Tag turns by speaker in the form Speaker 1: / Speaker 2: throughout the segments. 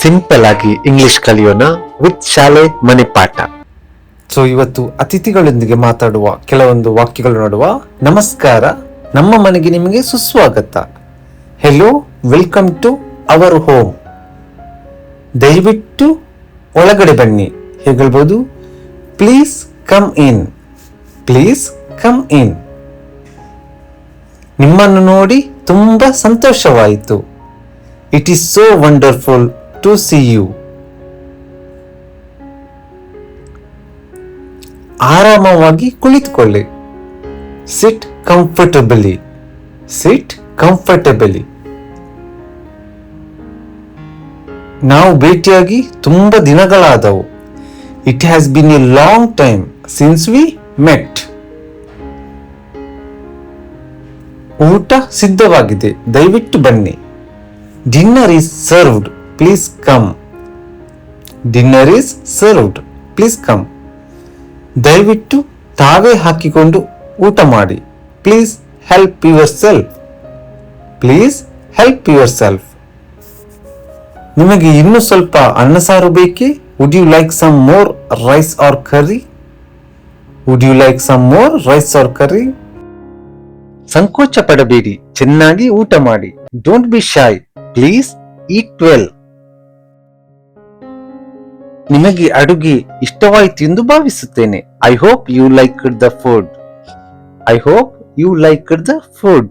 Speaker 1: Simple ಆಗಿ English ಕಲಿಯೋಣ with ಶಾಲೆ ಮನೆ ಪಾಠ.
Speaker 2: ಸೊ ಇವತ್ತು ಅತಿಥಿಗಳೊಂದಿಗೆ ಮಾತಾಡುವ ಕೆಲವೊಂದು ವಾಕ್ಯಗಳು ನೋಡುವ. ನಮಸ್ಕಾರ, ನಮ್ಮ ಮನೆಗೆ ನಿಮಗೆ ಸುಸ್ವಾಗತ. Hello, welcome to our home. ದಯವಿಟ್ಟು ಒಳಗಡೆ ಬನ್ನಿ. ಹೇಗೆ ಹೇಳ್ಬೋದು? Please come in. Please come in. ನಿಮ್ಮನ್ನು ನೋಡಿ ತುಂಬಾ ಸಂತೋಷವಾಯಿತು. It is so wonderful to see you. ಆರಾಮವಾಗಿ ಕುಳಿತುಕೊಳ್ಳಿ. Sit comfortably. Sit comfortably. ನಾವು ಭೇಟಿಯಾಗಿ ತುಂಬಾ ದಿನಗಳಾದವು. It has been a long time since we met. ಊಟ ಸಿದ್ಧವಾಗಿದೆ, ದಯವಿಟ್ಟು ಬನ್ನಿ. Dinner is served, please come. Dinner is served, please come. ದಯವಿಟ್ಟು ತಾವೇ ಹಾಕಿಕೊಂಡು ಊಟ ಮಾಡಿ. Please help yourself. Please help yourself. ನಿಮಗೆ ಇನ್ನೂ ಸ್ವಲ್ಪ ಅನ್ನ ಸಾರು ಬೇಕೇ? Would you like some more rice or curry? Would you like some more rice or curry?
Speaker 1: ಸಂಕೋಚ ಪಡಬೇಡಿ, ಚೆನ್ನಾಗಿ ಊಟ ಮಾಡಿ. Don't be shy, please eat well. ನಿಮಗೆ ಅಡುಗೆ ಇಷ್ಟವಾಯಿತು ಎಂದು ಭಾವಿಸುತ್ತೇನೆ. I hope you like the food. I hope you like the food.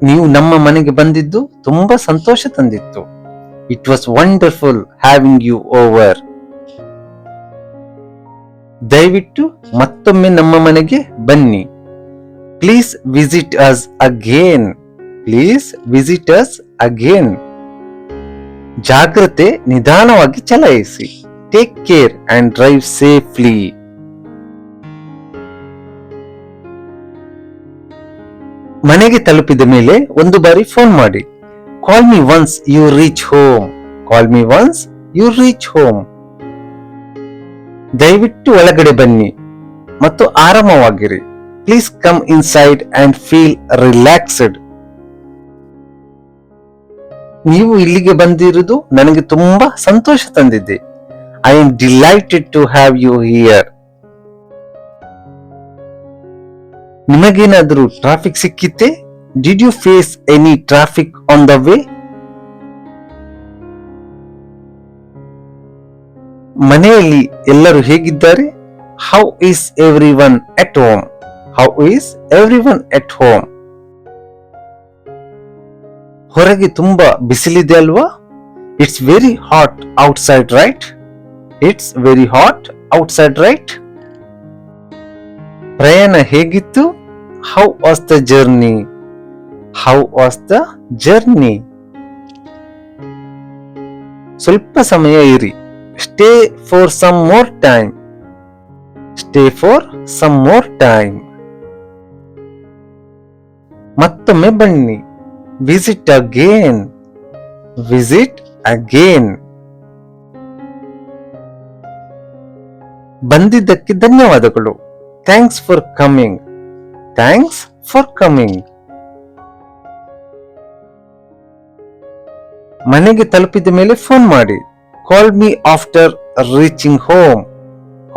Speaker 1: ನೀವು ನಮ್ಮ ಮನೆಗೆ ಬಂದಿದ್ದು ತುಂಬಾ ಸಂತೋಷ ತಂದಿತ್ತು. It was wonderful having you over. ದಯವಿಟ್ಟು ಮತ್ತೊಮ್ಮೆ ನಮ್ಮ ಮನೆಗೆ ಬನ್ನಿ. Please visit us again. Please visit us again. ಜಾಗ್ರತೆ, ನಿಧಾನವಾಗಿ ಚಲಾಯಿಸಿ. Take care and drive safely. ಮನೆಗೆ ತಲುಪಿದ ಮೇಲೆ ಒಂದು ಬಾರಿ ಫೋನ್ ಮಾಡಿ. Call me once you reach home. Call me once you reach home. ದಯವಿಟ್ಟು ಒಳಗಡೆ ಬನ್ನಿ ಮತ್ತು ಆರಾಮವಾಗಿರಿ. Please come inside and feel relaxed. ನೀವು ಇಲ್ಲಿಗೆ ಬಂದಿರುವುದು ನನಗೆ ತುಂಬಾ ಸಂತೋಷ ತಂದಿದೆ. I am delighted to have you here. ನಿಮಗೇನಾದರೂ ಟ್ರಾಫಿಕ್ ಸಿಕ್ಕಿತ್ತೆ? Did you face any traffic on the way? ಮನೆಯಲ್ಲಿ ಎಲ್ಲರೂ ಹೇಗಿದ್ದಾರೆ? How is everyone at home? How is everyone at home? ಹೊರಗೆ ತುಂಬಾ ಬಿಸಿಲಿದೆ ಅಲ್ವಾ? It's very hot outside right? It's very hot outside right? ಪ್ರಯಾಣ ಹೇಗಿತ್ತು? How was the journey? How was the journey? ಸ್ವಲ್ಪ ಸಮಯ ಇರಿ. Stay for some more time. Stay for some more time. ಮತ್ತೊಮ್ಮೆ ಬನ್ನಿ. Visit again. Visit again. ಬಂದಿದ್ದಕ್ಕೆ ಧನ್ಯವಾದಗಳು. Thanks for coming. Thanks for coming. ಮನೆಗೆ ತಲುಪಿದ ಮೇಲೆ ಫೋನ್ ಮಾಡಿ. Call me after reaching home.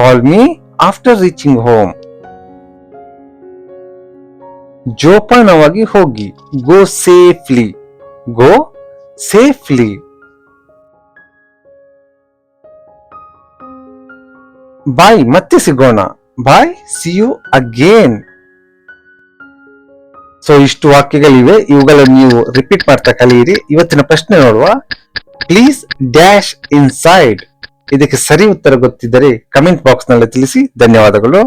Speaker 1: Call me after reaching home. ಜೋಪಾನವಾಗಿ ಹೋಗಿ. ಗೋ ಸೇಫ್ಲಿ. ಗೋ ಸೇಫ್ಲಿ. ಬಾಯ್, ಮತ್ತೆ ಸಿಗೋಣ. ಬಾಯ್, ಸಿ ಯು ಅಗೇನ್. ಸೊ ಇಷ್ಟು ವಾಕ್ಯಗಳಿವೆ. ಇವುಗಳನ್ನು ನೀವು ರಿಪೀಟ್ ಮಾಡ್ತಾ ಕಲಿಯಿರಿ. ಇವತ್ತಿನ ಪ್ರಶ್ನೆ ನೋಡುವ. Please dash inside. ಇದಕ್ಕೆ ಸರಿ ಉತ್ತರ ಗೊತ್ತಿದ್ದರೆ ಕಮೆಂಟ್ ಬಾಕ್ಸ್ ನಲ್ಲಿ ತಿಳಿಸಿ. ಧನ್ಯವಾದಗಳು.